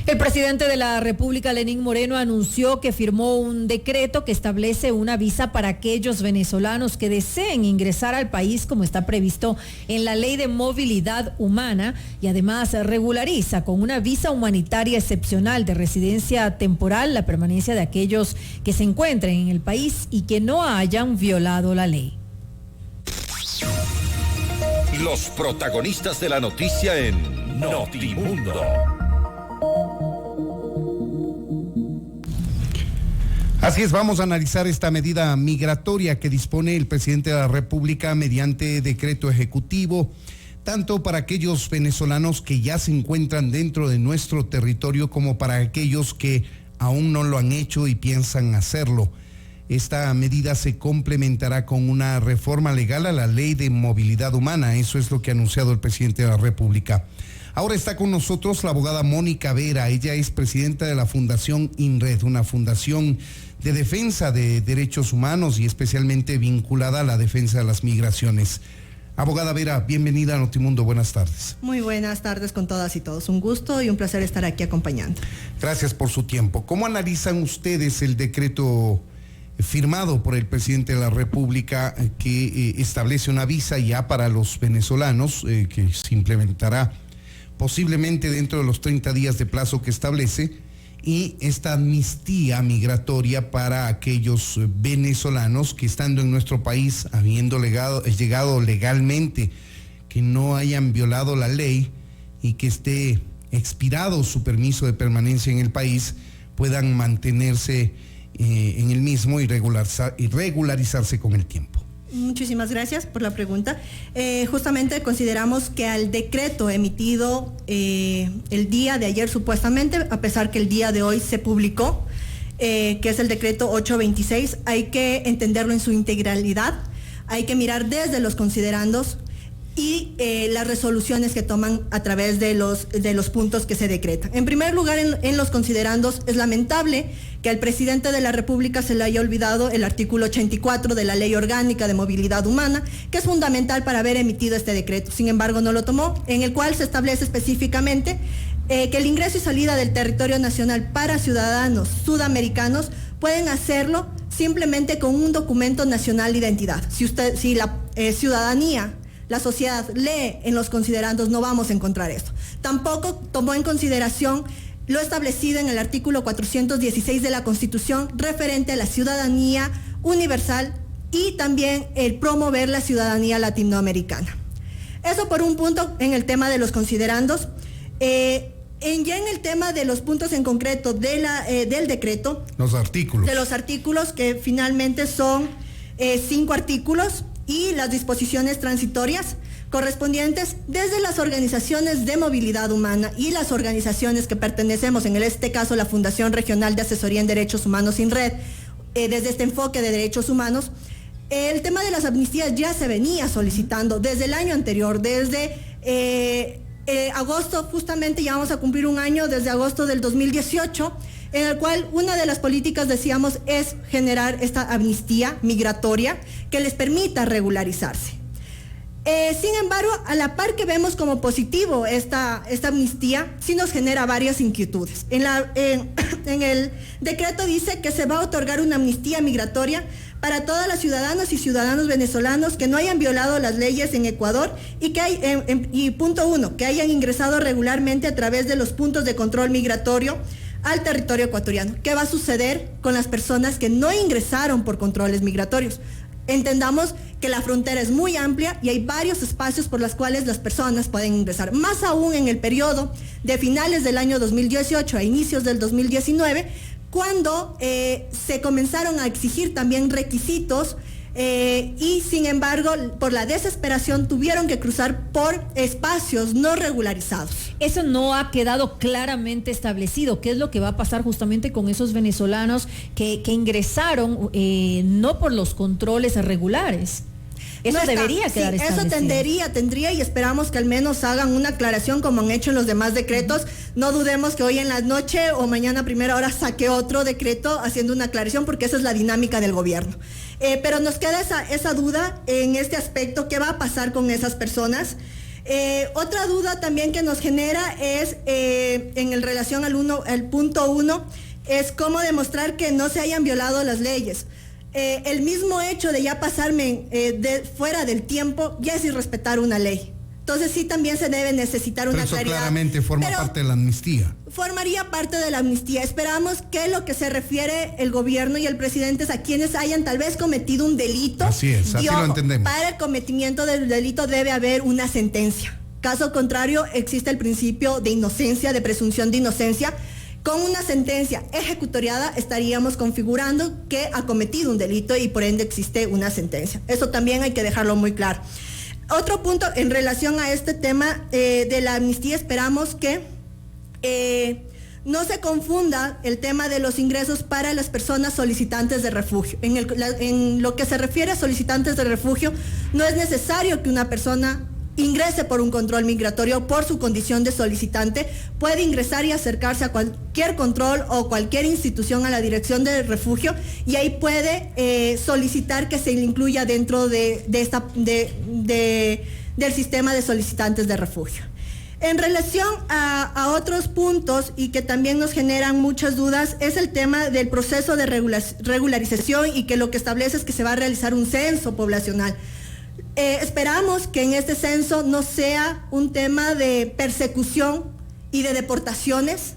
El presidente de la República, Lenín Moreno, anunció que firmó un decreto que establece una visa para aquellos venezolanos que deseen ingresar al país, como está previsto en la Ley de Movilidad Humana, y además regulariza con una visa humanitaria excepcional de residencia temporal la permanencia de aquellos que se encuentren en el país y que no hayan violado la ley. Los protagonistas de la noticia en Notimundo. Así es, vamos a analizar esta medida migratoria que dispone el presidente de la República mediante decreto ejecutivo, tanto para aquellos venezolanos que ya se encuentran dentro de nuestro territorio como para aquellos que aún no lo han hecho y piensan hacerlo. Esta medida se complementará con una reforma legal a la Ley de Movilidad Humana, eso es lo que ha anunciado el presidente de la República. Ahora está con nosotros la abogada Mónica Vera. Ella es presidenta de la Fundación INRED, una fundación de defensa de derechos humanos y especialmente vinculada a la defensa de las migraciones. Abogada Vera, bienvenida a Notimundo, buenas tardes. Muy buenas tardes con todas y todos, un gusto y un placer estar aquí acompañando. Gracias por su tiempo. ¿Cómo analizan ustedes el decreto firmado por el presidente de la República que establece una visa ya para los venezolanos que se implementará posiblemente dentro de los 30 días de plazo que establece, y esta amnistía migratoria para aquellos venezolanos que estando en nuestro país, habiendo llegado legalmente, que no hayan violado la ley y que esté expirado su permiso de permanencia en el país, puedan mantenerse en el mismo y regularizarse con el tiempo? Muchísimas gracias por la pregunta. Justamente consideramos que al decreto emitido el día de ayer supuestamente, a pesar que el día de hoy se publicó, que es el decreto 826, hay que entenderlo en su integralidad, hay que mirar desde los considerandos y las resoluciones que toman a través de los puntos que se decretan. En primer lugar, en los considerandos, es lamentable que al presidente de la República se le haya olvidado el artículo 84 de la Ley Orgánica de Movilidad Humana, que es fundamental para haber emitido este decreto. Sin embargo, no lo tomó, en el cual se establece específicamente que el ingreso y salida del territorio nacional para ciudadanos sudamericanos pueden hacerlo simplemente con un documento nacional de identidad. Si la ciudadanía, la sociedad lee en los considerandos, no vamos a encontrar esto. Tampoco tomó en consideración lo establecido en el artículo 416 de la Constitución referente a la ciudadanía universal y también el promover la ciudadanía latinoamericana. Eso por un punto en el tema de los considerandos. Ya en el tema de los puntos en concreto del decreto. Los artículos. De los artículos que finalmente son 5 artículos y las disposiciones transitorias correspondientes desde las organizaciones de movilidad humana y las organizaciones que pertenecemos, en este caso la Fundación Regional de Asesoría en Derechos Humanos INRED, desde este enfoque de derechos humanos. El tema de las amnistías ya se venía solicitando desde el año anterior, desde agosto, justamente ya vamos a cumplir un año, desde agosto del 2018, en el cual una de las políticas, decíamos, es generar esta amnistía migratoria que les permita regularizarse. Sin embargo, a la par que vemos como positivo esta amnistía, sí nos genera varias inquietudes. En el decreto dice que se va a otorgar una amnistía migratoria para todas las ciudadanas y ciudadanos venezolanos que no hayan violado las leyes en Ecuador y punto 1, que hayan ingresado regularmente a través de los puntos de control migratorio al territorio ecuatoriano. ¿Qué va a suceder con las personas que no ingresaron por controles migratorios? Entendamos que la frontera es muy amplia y hay varios espacios por los cuales las personas pueden ingresar. Más aún en el periodo de finales del año 2018 a inicios del 2019, cuando se comenzaron a exigir también requisitos y sin embargo por la desesperación tuvieron que cruzar por espacios no regularizados. Eso no ha quedado claramente establecido. ¿Qué es lo que va a pasar justamente con esos venezolanos que ingresaron no por los controles regulares? Eso no debería quedar establecido. Eso tendría y esperamos que al menos hagan una aclaración como han hecho en los demás decretos. No dudemos que hoy en la noche o mañana a primera hora saque otro decreto haciendo una aclaración, porque esa es la dinámica del gobierno. Pero nos queda esa duda en este aspecto. ¿Qué va a pasar con esas personas? Otra duda también que nos genera es en relación al punto 1, es cómo demostrar que no se hayan violado las leyes. El mismo hecho de ya pasarme fuera del tiempo ya es irrespetar una ley. Entonces sí también se debe necesitar una claridad. Eso claramente forma parte de la amnistía. Formaría parte de la amnistía. Esperamos que lo que se refiere el gobierno y el presidente es a quienes hayan tal vez cometido un delito. Así es, así lo entendemos. Para el cometimiento del delito debe haber una sentencia. Caso contrario, existe el principio de inocencia, de presunción de inocencia. Con una sentencia ejecutoriada estaríamos configurando que ha cometido un delito y por ende existe una sentencia. Eso también hay que dejarlo muy claro. Otro punto en relación a este tema de la amnistía, esperamos que no se confunda el tema de los ingresos para las personas solicitantes de refugio. En lo que se refiere a solicitantes de refugio, no es necesario que una persona ingrese por un control migratorio por su condición de solicitante. Puede ingresar y acercarse a cualquier control o cualquier institución a la dirección de refugio y ahí puede solicitar que se le incluya dentro del sistema de solicitantes de refugio. En relación a otros puntos y que también nos generan muchas dudas, es el tema del proceso de regularización y que lo que establece es que se va a realizar un censo poblacional. Esperamos que en este censo no sea un tema de persecución y de deportaciones,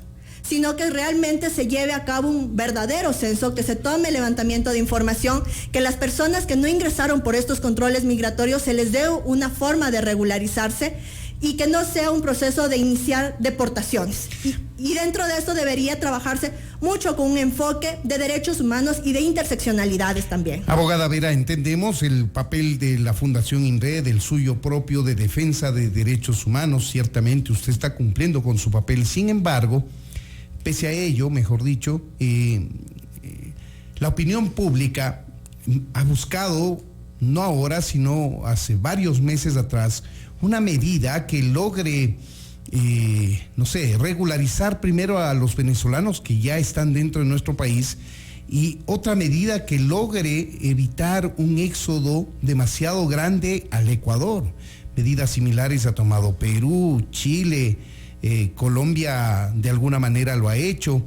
sino que realmente se lleve a cabo un verdadero censo, que se tome el levantamiento de información, que las personas que no ingresaron por estos controles migratorios se les dé una forma de regularizarse y que no sea un proceso de iniciar deportaciones. Y dentro de esto debería trabajarse mucho con un enfoque de derechos humanos y de interseccionalidades también. Abogada Vera, entendemos el papel de la Fundación INRED, el suyo propio de defensa de derechos humanos. Ciertamente usted está cumpliendo con su papel. Sin embargo, pese a ello, mejor dicho, la opinión pública ha buscado, no ahora, sino hace varios meses atrás, una medida que logre, regularizar primero a los venezolanos que ya están dentro de nuestro país y otra medida que logre evitar un éxodo demasiado grande al Ecuador. Medidas similares ha tomado Perú, Chile, Colombia de alguna manera lo ha hecho.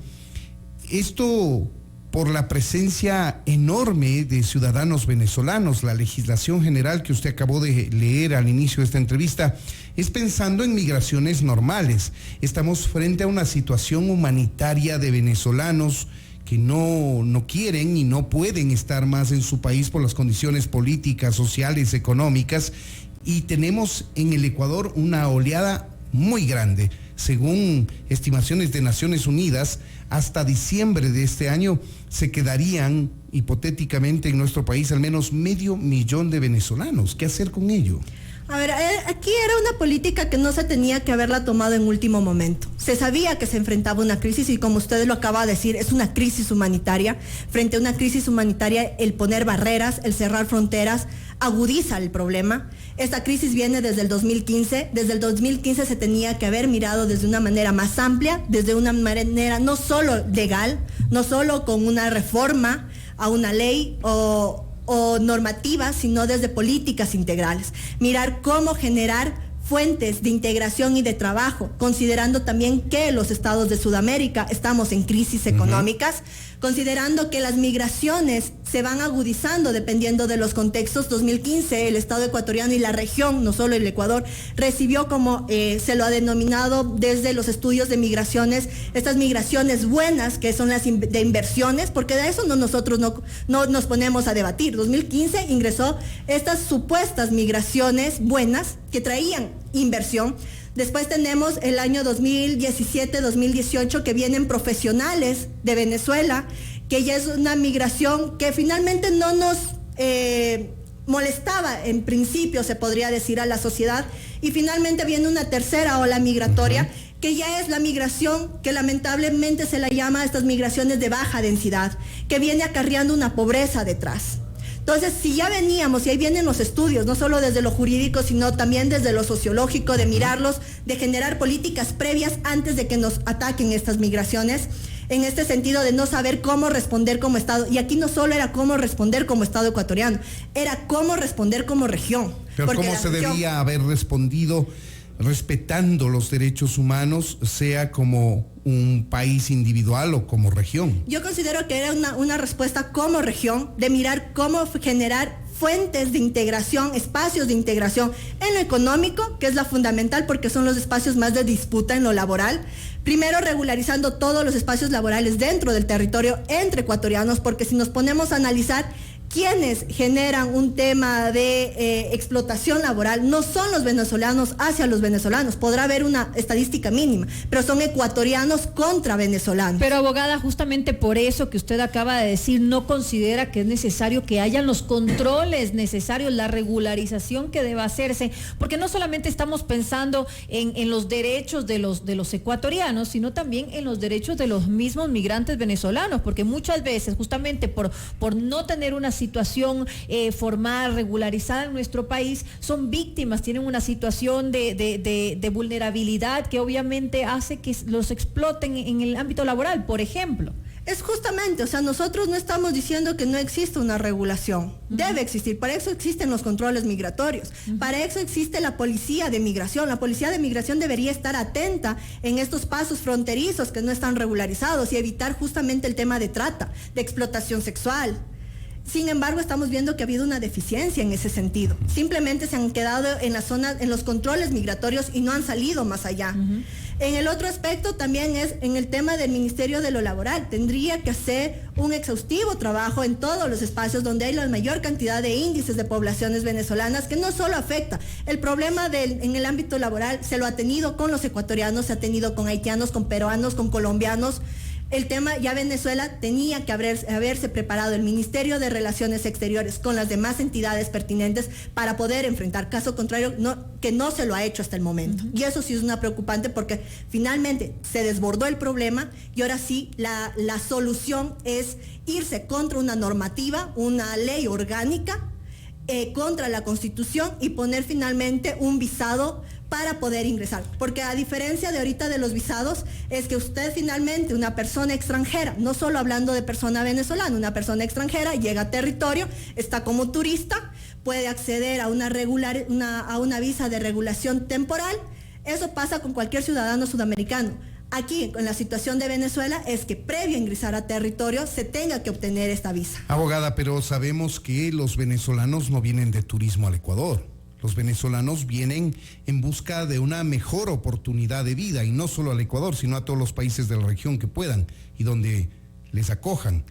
Esto por la presencia enorme de ciudadanos venezolanos. La legislación general que usted acabó de leer al inicio de esta entrevista es pensando en migraciones normales. Estamos frente a una situación humanitaria de venezolanos que no quieren y no pueden estar más en su país por las condiciones políticas, sociales, económicas, y tenemos en el Ecuador una oleada muy grande. Según estimaciones de Naciones Unidas, hasta diciembre de este año se quedarían hipotéticamente en nuestro país al menos 500,000 de venezolanos. ¿Qué hacer con ello? A ver, aquí era una política que no se tenía que haberla tomado en último momento. Se sabía que se enfrentaba una crisis y como usted lo acaba de decir, es una crisis humanitaria. Frente a una crisis humanitaria, el poner barreras, el cerrar fronteras, agudiza el problema. Esta crisis viene desde el 2015. Desde el 2015 se tenía que haber mirado desde una manera más amplia, desde una manera no solo legal, no solo con una reforma a una ley o normativas, sino desde políticas integrales. Mirar cómo generar fuentes de integración y de trabajo, considerando también que los estados de Sudamérica estamos en crisis económicas, considerando que las migraciones se van agudizando dependiendo de los contextos. 2015 el Estado ecuatoriano y la región, no solo el Ecuador, recibió, como se lo ha denominado desde los estudios de migraciones, estas migraciones buenas, que son las de inversiones, porque de eso nosotros no nos ponemos a debatir. 2015 ingresó estas supuestas migraciones buenas que traían inversión. Después tenemos el año 2017-2018 que vienen profesionales de Venezuela, que ya es una migración que finalmente no nos molestaba en principio, se podría decir, a la sociedad. Y finalmente viene una tercera ola migratoria, que ya es la migración que lamentablemente se la llama estas migraciones de baja densidad, que viene acarreando una pobreza detrás. Entonces, si ya veníamos, y ahí vienen los estudios, no solo desde lo jurídico, sino también desde lo sociológico, de mirarlos, de generar políticas previas antes de que nos ataquen estas migraciones, en este sentido de no saber cómo responder como Estado. Y aquí no solo era cómo responder como Estado ecuatoriano, era cómo responder como región. Pero ¿cómo se debía haber respondido respetando los derechos humanos, sea como un país individual o como región? Yo considero que era una respuesta como región, de mirar cómo generar fuentes de integración, espacios de integración en lo económico, que es la fundamental porque son los espacios más de disputa en lo laboral. Primero, regularizando todos los espacios laborales dentro del territorio entre ecuatorianos, porque si nos ponemos a analizar quienes generan un tema de explotación laboral no son los venezolanos hacia los venezolanos. Podrá haber una estadística mínima, pero son ecuatorianos contra venezolanos. Pero abogada, justamente por eso que usted acaba de decir, no considera que es necesario que hayan los controles necesarios, la regularización que deba hacerse, porque no solamente estamos pensando en los derechos de los ecuatorianos, sino también en los derechos de los mismos migrantes venezolanos, porque muchas veces justamente por no tener una situación formal, regularizada en nuestro país, son víctimas, tienen una situación de vulnerabilidad que obviamente hace que los exploten en el ámbito laboral, por ejemplo. Es justamente, o sea, nosotros no estamos diciendo que no existe una regulación, debe existir, para eso existen los controles migratorios, para eso existe la policía de migración debería estar atenta en estos pasos fronterizos que no están regularizados y evitar justamente el tema de trata, de explotación sexual. Sin embargo, estamos viendo que ha habido una deficiencia en ese sentido. Simplemente se han quedado en la zona, en los controles migratorios y no han salido más allá. En el otro aspecto también es en el tema del Ministerio de lo Laboral. Tendría que hacer un exhaustivo trabajo en todos los espacios donde hay la mayor cantidad de índices de poblaciones venezolanas, que no solo afecta. El problema en el ámbito laboral se lo ha tenido con los ecuatorianos, se ha tenido con haitianos, con peruanos, con colombianos. El tema, ya Venezuela tenía que haberse preparado el Ministerio de Relaciones Exteriores con las demás entidades pertinentes para poder enfrentar. Caso contrario, que no se lo ha hecho hasta el momento. Y eso sí es una preocupante porque finalmente se desbordó el problema y ahora sí la solución es irse contra una normativa, una ley orgánica, contra la Constitución y poner finalmente un visado para poder ingresar, porque a diferencia de ahorita de los visados, es que usted finalmente, una persona extranjera, no solo hablando de persona venezolana, una persona extranjera llega a territorio, está como turista, puede acceder a una visa de regulación temporal. Eso pasa con cualquier ciudadano sudamericano. Aquí, en la situación de Venezuela, es que previo a ingresar a territorio se tenga que obtener esta visa. Abogada, pero sabemos que los venezolanos no vienen de turismo al Ecuador. Los venezolanos vienen en busca de una mejor oportunidad de vida, y no solo al Ecuador, sino a todos los países de la región que puedan y donde les acojan.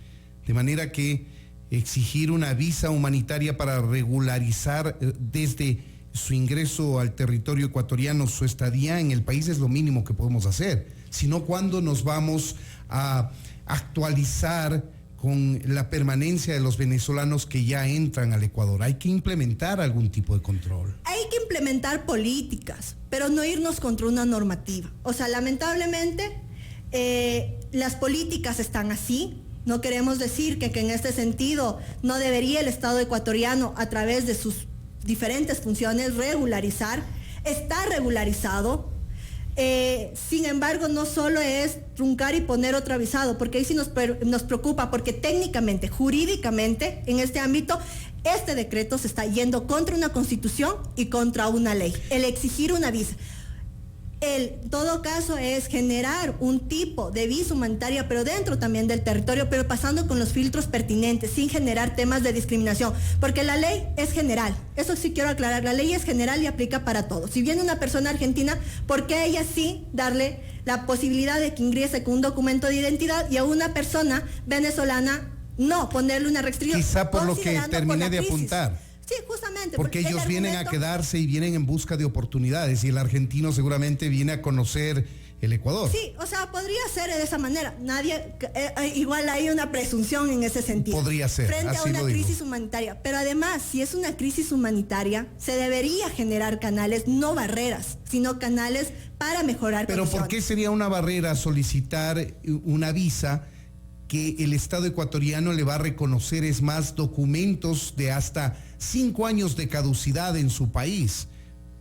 De manera que exigir una visa humanitaria para regularizar desde su ingreso al territorio ecuatoriano su estadía en el país es lo mínimo que podemos hacer. Sino, ¿cuándo nos vamos a actualizar con la permanencia de los venezolanos que ya entran al Ecuador? Hay que implementar algún tipo de control. Hay que implementar políticas, pero no irnos contra una normativa. O sea, lamentablemente, las políticas están así. No queremos decir que en este sentido no debería el Estado ecuatoriano, a través de sus diferentes funciones, regularizar. Está regularizado. Sin embargo, no solo es truncar y poner otro visado, porque ahí sí nos preocupa, porque técnicamente, jurídicamente, en este ámbito, este decreto se está yendo contra una constitución y contra una ley, el exigir una visa. En todo caso es generar un tipo de visa humanitaria, pero dentro también del territorio, pero pasando con los filtros pertinentes, sin generar temas de discriminación, porque la ley es general. Eso sí quiero aclarar, la ley es general y aplica para todos. Si viene una persona argentina, ¿por qué a ella sí darle la posibilidad de que ingrese con un documento de identidad y a una persona venezolana no, ponerle una restricción? Quizá por lo que terminé de apuntar. Sí, justamente. Porque ellos vienen a quedarse y vienen en busca de oportunidades, y el argentino seguramente viene a conocer el Ecuador. Sí, o sea, podría ser de esa manera. Igual hay una presunción en ese sentido. Podría ser, frente a una crisis humanitaria. Pero además, si es una crisis humanitaria, se debería generar canales, no barreras, sino canales para mejorar condiciones. Pero ¿por qué sería una barrera solicitar una visa que el Estado ecuatoriano le va a reconocer, es más, documentos de hasta 5 años de caducidad en su país,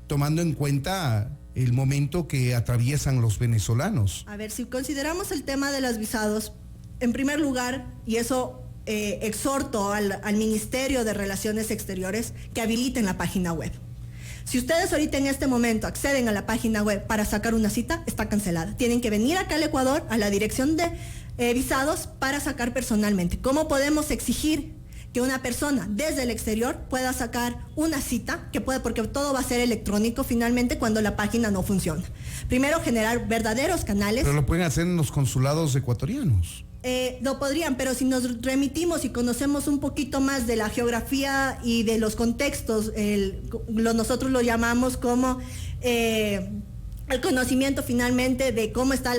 tomando en cuenta el momento que atraviesan los venezolanos. A ver, si consideramos el tema de los visados, en primer lugar, y eso exhorto al Ministerio de Relaciones Exteriores que habiliten la página web. Si ustedes ahorita en este momento acceden a la página web para sacar una cita, está cancelada. Tienen que venir acá al Ecuador, a la dirección de visados, para sacar personalmente. ¿Cómo podemos exigir que una persona desde el exterior pueda sacar una cita, porque todo va a ser electrónico finalmente cuando la página no funciona? Primero, generar verdaderos canales. Pero lo pueden hacer en los consulados ecuatorianos. Lo podrían, pero si nos remitimos y conocemos un poquito más de la geografía y de los contextos, nosotros lo llamamos como el conocimiento finalmente de cómo están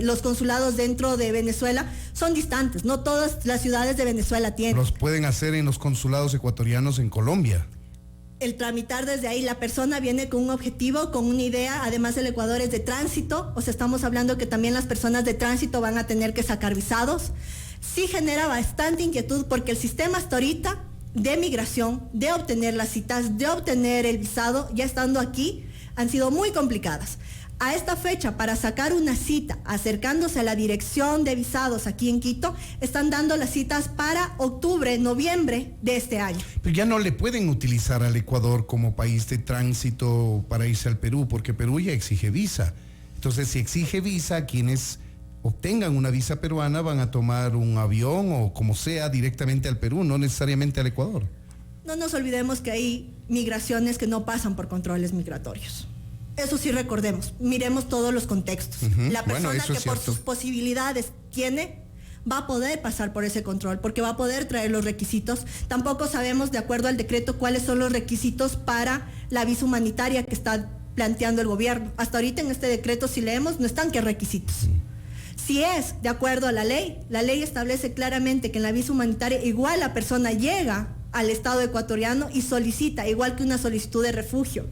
los consulados dentro de Venezuela, son distantes, no todas las ciudades de Venezuela tienen. Los pueden hacer en los consulados ecuatorianos en Colombia. El tramitar desde ahí, la persona viene con un objetivo, con una idea. Además, el Ecuador es de tránsito, o sea, estamos hablando que también las personas de tránsito van a tener que sacar visados. Sí genera bastante inquietud porque el sistema hasta ahorita de migración, de obtener las citas, de obtener el visado, ya estando aquí, han sido muy complicadas. A esta fecha, para sacar una cita, acercándose a la dirección de visados aquí en Quito, están dando las citas para octubre, noviembre de este año. Pero ya no le pueden utilizar al Ecuador como país de tránsito para irse al Perú, porque Perú ya exige visa. Entonces, si exige visa, quienes obtengan una visa peruana van a tomar un avión o como sea directamente al Perú, no necesariamente al Ecuador. No nos olvidemos que hay migraciones que no pasan por controles migratorios. Eso sí recordemos, miremos todos los contextos. La persona que por sus posibilidades tiene, va a poder pasar por ese control, porque va a poder traer los requisitos. Tampoco sabemos, de acuerdo al decreto, cuáles son los requisitos para la visa humanitaria que está planteando el gobierno. Hasta ahorita en este decreto, si leemos, no están qué requisitos. Si es de acuerdo a la ley establece claramente que en la visa humanitaria igual la persona llega al Estado ecuatoriano y solicita, igual que una solicitud de refugio.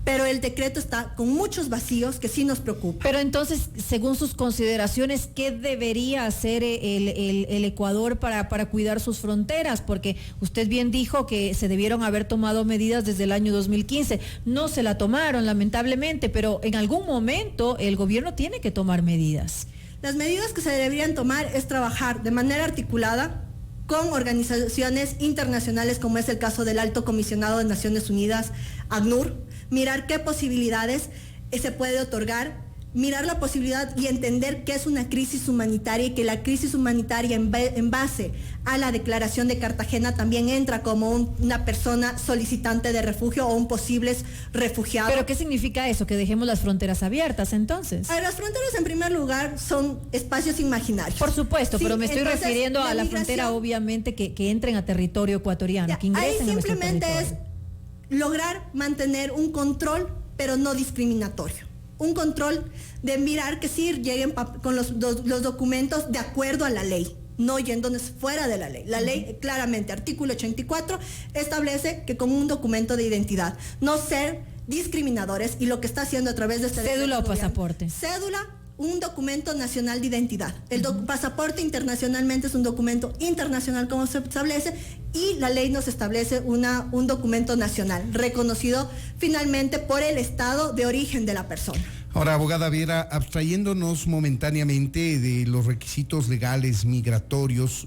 Pero el decreto está con muchos vacíos que sí nos preocupan. Pero entonces, según sus consideraciones, ¿qué debería hacer el Ecuador para cuidar sus fronteras? Porque usted bien dijo que se debieron haber tomado medidas desde el año 2015. No se la tomaron, lamentablemente, pero en algún momento el gobierno tiene que tomar medidas. Las medidas que se deberían tomar es trabajar de manera articulada con organizaciones internacionales, como es el caso del Alto Comisionado de Naciones Unidas, ACNUR, mirar qué posibilidades se puede otorgar, mirar la posibilidad y entender qué es una crisis humanitaria, y que la crisis humanitaria en base a la Declaración de Cartagena también entra como una persona solicitante de refugio o un posible refugiado. ¿Pero qué significa eso? ¿Que dejemos las fronteras abiertas entonces? Las fronteras en primer lugar son espacios imaginarios. Por supuesto, sí, pero me estoy refiriendo a la migración, frontera, obviamente, que entren a territorio ecuatoriano, ya, que ingresen ahí a nuestro simplemente territorio. es lograr mantener un control, pero no discriminatorio. Un control de mirar que sí lleguen con los documentos de acuerdo a la ley, no yéndonos fuera de la ley. La ley claramente, artículo 84, establece que con un documento de identidad, no ser discriminadores, y lo que está haciendo a través de este cédula o pasaporte. Cédula, un documento nacional de identidad. El pasaporte internacionalmente es un documento internacional, como se establece, y la ley nos establece un documento nacional, reconocido finalmente por el estado de origen de la persona. Ahora, abogada Viera, abstrayéndonos momentáneamente de los requisitos legales migratorios,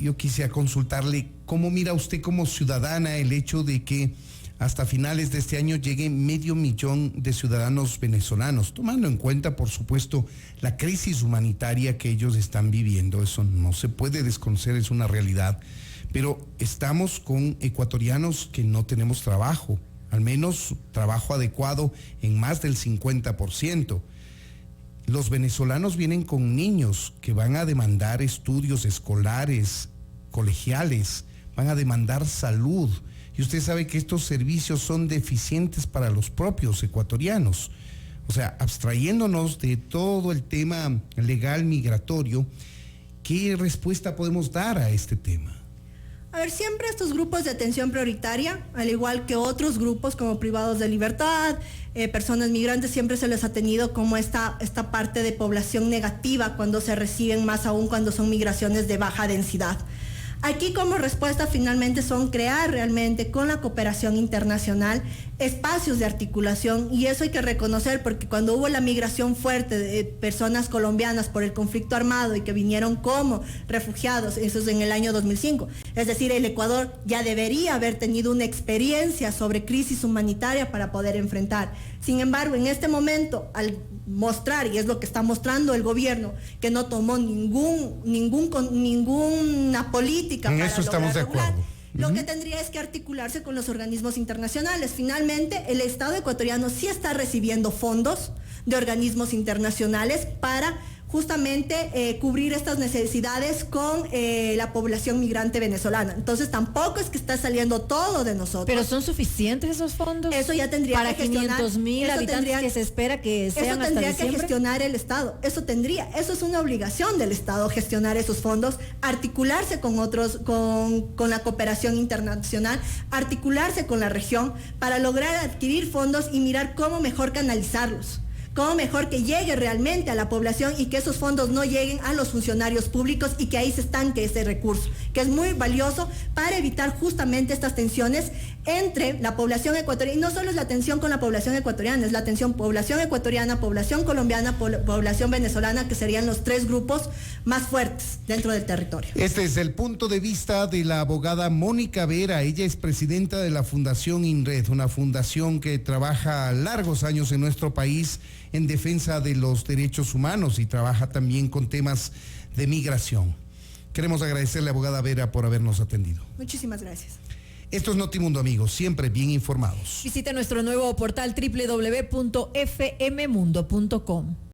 yo quisiera consultarle cómo mira usted como ciudadana el hecho de que hasta finales de este año lleguen 500,000 de ciudadanos venezolanos, tomando en cuenta, por supuesto, la crisis humanitaria que ellos están viviendo. Eso no se puede desconocer, es una realidad. Pero estamos con ecuatorianos que no tenemos trabajo, al menos trabajo adecuado en más del 50%. Los venezolanos vienen con niños que van a demandar estudios escolares, colegiales, van a demandar salud. Y usted sabe que estos servicios son deficientes para los propios ecuatorianos. O sea, abstrayéndonos de todo el tema legal migratorio, ¿qué respuesta podemos dar a este tema? A ver, siempre estos grupos de atención prioritaria, al igual que otros grupos como privados de libertad, personas migrantes, siempre se les ha tenido como esta parte de población negativa cuando se reciben, más aún cuando son migraciones de baja densidad. Aquí como respuesta finalmente son crear realmente con la cooperación internacional espacios de articulación, y eso hay que reconocer, porque cuando hubo la migración fuerte de personas colombianas por el conflicto armado y que vinieron como refugiados, eso es en el año 2005, es decir, el Ecuador ya debería haber tenido una experiencia sobre crisis humanitaria para poder enfrentar. Sin embargo, en este momento, al mostrar, y es lo que está mostrando el gobierno, que no tomó ninguna política en para eso estamos de regular, acuerdo. lo que tendría es que articularse con los organismos internacionales. Finalmente, el Estado ecuatoriano sí está recibiendo fondos de organismos internacionales para justamente cubrir estas necesidades con la población migrante venezolana. Entonces tampoco es que está saliendo todo de nosotros. ¿Pero son suficientes esos fondos? Eso ya tendría para que gestionar. 500,000 habitantes que se espera que sean hasta diciembre. Eso tendría que gestionar el Estado. Eso es una obligación del Estado, gestionar esos fondos, articularse con otros, con la cooperación internacional, articularse con la región para lograr adquirir fondos y mirar cómo mejor canalizarlos. Cómo mejor que llegue realmente a la población y que esos fondos no lleguen a los funcionarios públicos y que ahí se estanque ese recurso, que es muy valioso para evitar justamente estas tensiones entre la población ecuatoriana. Y no solo es la tensión con la población ecuatoriana, es la tensión población ecuatoriana, población colombiana, población venezolana, que serían los tres grupos más fuertes dentro del territorio. Este es el punto de vista de la abogada Mónica Vera. Ella es presidenta de la Fundación INRED, una fundación que trabaja largos años en nuestro país en defensa de los derechos humanos y trabaja también con temas de migración. Queremos agradecerle, abogada Vera, por habernos atendido. Muchísimas gracias. Esto es Notimundo, amigos, siempre bien informados. Visite nuestro nuevo portal www.fmmundo.com.